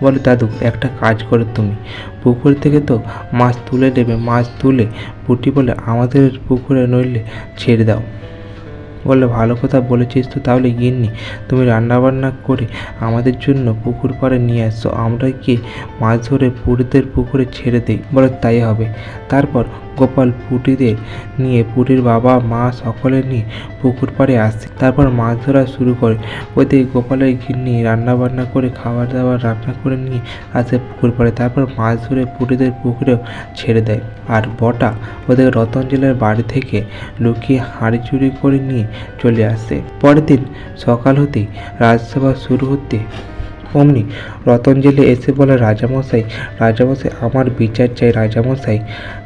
বলে, দাদু একটা কাজ করো তুমি, পুকুর থেকে তো মাছ তুলে নেবে, মাছ তুলে পুঁটি বলে আমাদের পুকুরে নইলে ছেড়ে দাও। বললে, ভালো কথা বলেছিস তো, তাহলে গিন্নি তুমি রান্নাবান্না করে আমাদের জন্য পুকুর পাড়ে নিয়ে আসছো, আমরা কি মাছ ধরে পুরীদের পুকুরে ছেড়ে দিই। বলে, তাই হবে। তারপর গোপাল পুঁটিদের নিয়ে, পুঁটির বাবা মা সকলে নিয়ে পুকুর পাড়ে আসে। তারপর মাছ ধরা শুরু করে। ওইদিকে গোপালের গিন্নি রান্নাবান্না করে খাবার দাবার রান্না করে নিয়ে আসে পুকুর পাড়ে। তারপর মাছ ধরে পুঁটিদের পুকুরেও ছেড়ে দেয়। আর বটা ওদের রতঞ্জলের বাড়ি থেকে লুকিয়ে হাঁড়ি চুরি করে নিয়ে চলে আসে। পরের দিন সকাল হতেই রাজসভা শুরু হতে অমনি রতঞ্জলি এসে বলে, রাজামশাই রাজামশাই আমার বিচার চাই রাজামশাই।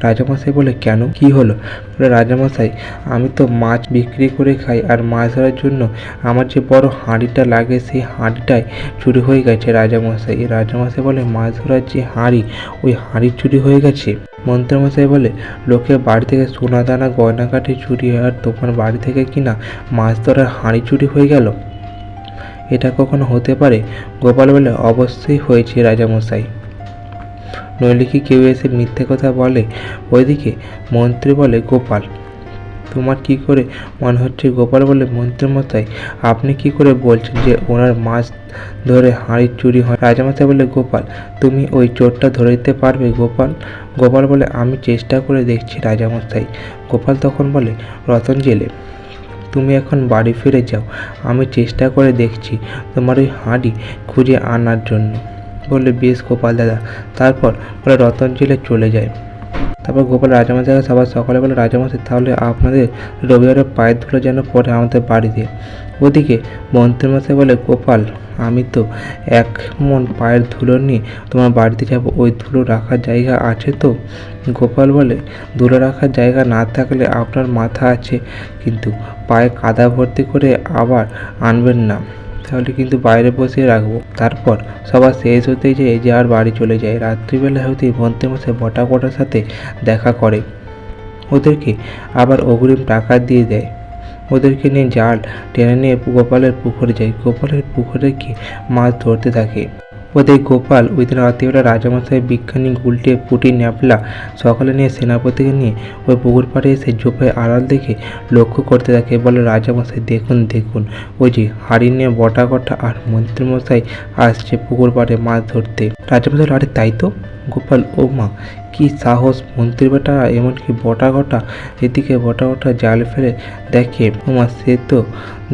রাজামশাই বলে, কেন, কি হলো? বলে, রাজামশাই আমি তো মাছ বিক্রি করে খাই, আর মাছ ধরার জন্য আমার যে বড় হাঁড়িটা লাগে সেই হাঁড়িটাই চুরি হয়ে গেছে রাজামশাই। রাজামশাই বলে, মাছ ধরার যে হাঁড়ি, ওই হাঁড়ি চুরি হয়ে গেছে? মন্ত্রীমশাই বলে, লোকের বাড়ি থেকে সোনা দানা গয়নাকাঠি চুরি হয়, আর তোমার বাড়ি থেকে কিনা মাছ ধরার হাঁড়ি চুরি হয়ে গেল? এটা কখনো হতে পারে? গোপাল বলে, অবশ্যই হয়েছে রাজামশাই, নইলে কি কেউ এসে মিথ্যে কথা বলে? ওইদিকে মন্ত্রী বলে, গোপাল তোমার কি করে মনে হচ্ছে? গোপাল বলে, মন্ত্রীমশাই আপনি কি করে বলছেন যে ওনার মাছ ধরে হাঁড়ি চুরি হয়? রাজামশাই বলে, গোপাল তুমি ওই চোরটা ধরে দিতে পারবে? গোপাল বলে, আমি চেষ্টা করে দেখছি রাজামশাই। গোপাল তখন বলে, রতঞ্জলি তুমি এখন বাড়ি ফিরে যাও, আমি চেষ্টা করে দেখছি তোমার ওই হাঁড়ি খুঁজে আনার জন্য। বললে, বেশ গোপাল দাদা। তারপর বলে রতঞ্জলি চলে যায়। তারপর গোপাল রাজামশাইকে সবার সকালে বলে, রাজামশাই তাহলে আপনাদের রবিবারের পায়ের ধুলো যেন পড়ে আমাদের বাড়িতে। ওদিকে মন্ত্রীমশাই বলে, গোপাল আমি তো এক মন পায়ের ধুলো নিয়ে তোমার বাড়িতে যাব, ওই ধুলো রাখার জায়গা আছে তো? গোপাল বলে, ধুলো রাখার জায়গা না থাকলে আপনার মাথা আছে, কিন্তু পায়ে কাদা ভর্তি করে আবার আনবেন না, তাহলে কিন্তু বাইরে বসিয়ে রাখবো। তারপর সবার শেষ হতেই যে আর বাড়ি চলে যায়। রাত্রিবেলা হতেই মন্ত্রীমশাই বটাকটার সাথে দেখা করে, ওদেরকে আবার অগ্রিম টাকা দিয়ে দেয়। ওদেরকে নিয়ে জাল টেনে নিয়ে গোপালের পুকুরে যায়। গোপালের পুকুরে গিয়ে মাছ ধরতে থাকে। ওদের গোপাল ওই দিন রাত্রিবেলা রাজামশাই বিজ্ঞানী গুলটে পুঁটি ন্যাপলা সকালে নিয়ে সেনাপতিকে নিয়ে ওই পুকুর পাড়ে এসে ঝোপে আড়াল দেখে লক্ষ্য করতে থাকে। বলে, রাজামশাই দেখুন দেখুন, ওই যে হাড়ি নিয়ে বটাকটা আর মন্ত্রীমশাই আসছে পুকুর পাড়ে মাছ ধরতে। রাজামশাই, আরে তাই তো। গোপাল, ও মা কি সাহস মন্ত্রী বেটা, এমনকি বটাকটা! এদিকে বটাকটা জাল ফেলে দেখে, ওমা সে তো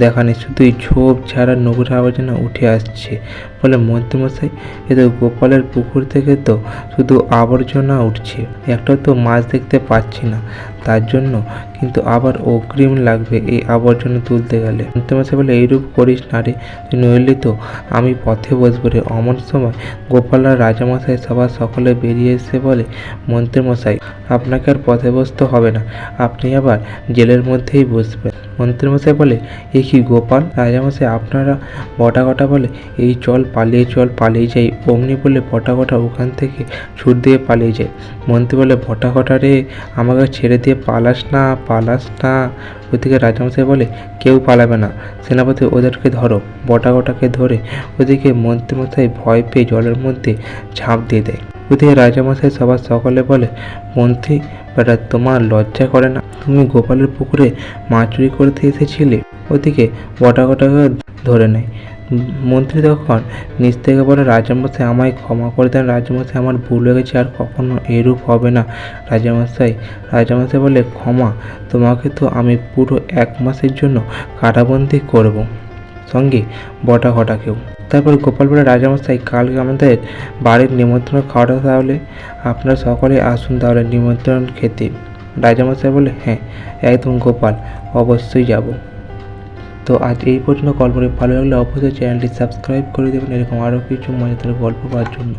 দেখানি, শুধুই ঝোপ ঝাড়া নোংরা আবর্জনা উঠে আসছে। বলে, মন্ত্রীমশাই এ তো গোপালের পুকুর থেকে তো শুধু আবর্জনা উঠছে, একটাও তো মাছ দেখতে পাচ্ছি না, তার জন্য কিন্তু আবার অগ্রিম লাগবে এই আবর্জনা তুলতে গেলে। মন্ত্রীমশাই বলে, এইরূপ করিস না রে, নইলে তো আমি পথে বসবো রে। অমন সময় গোপাল আর রাজামশাই সবার সকলে বেরিয়ে এসে বলে, মন্ত্রীমশাই আপনাকে আর পথে বসতে হবে না, আপনি আবার জেলের মধ্যেই বসবেন। মন্ত্রীমশাই বলে, এ কি গোপাল? রাজামশাই আপনারা বটাকটা বলে, এই চল পালিয়ে যাই। অমনি বলে বটাকটা ওখান থেকে ছুট দিয়ে পালিয়ে যায়। মন্ত্রী বলে, বটাকটা রে, আমাকে ছেড়ে দিয়ে পালাস না। ওদিকে রাজামশাই বলে, কেউ পালাবে না, সেনাপতি ওদেরকে ধরো। বটাকটাকে ধরে ওদিকে মন্ত্রীমশাই ভয় পেয়ে জলের মধ্যে ঝাঁপ দিয়ে দেয়। ওদিকে রাজামশাই সবার সকলে বলে, মন্ত্রী বেটা তোমার লজ্জা করে না? তুমি গোপালের পুকুরে মাছ চুরি করতে এসেছিলে। ওদিকে বটাকটাকে ধরে নেয়। মন্ত্রী তখন নিজ থেকে বলে, রাজামশাই আমায় ক্ষমা করে দেন রাজামশাই, আমার ভুল হয়ে গেছে, আর কখনো এরূপ হবে না রাজামশাই বলে, ক্ষমা? তোমাকে তো আমি পুরো 1 মাসের জন্য কারাবন্দি করব, সঙ্গে বটাকটাকেও। তারপর গোপাল বলে, রাজামশাই কালকে আমাদের বাড়ির নিমন্ত্রণ খাওয়াটা, তাহলে আপনারা সকলে আসুন তাহলে নিমন্ত্রণ খেতে। রাজামশাই বলে, হ্যাঁ একদম গোপাল, অবশ্যই যাব। তো আজ এই পর্যন্ত গল্পটি ভালো লাগলে অবশ্যই চ্যানেলটি সাবস্ক্রাইব করে দেবেন এরকম আরও কিছু মজাদার গল্প পাওয়ার জন্য।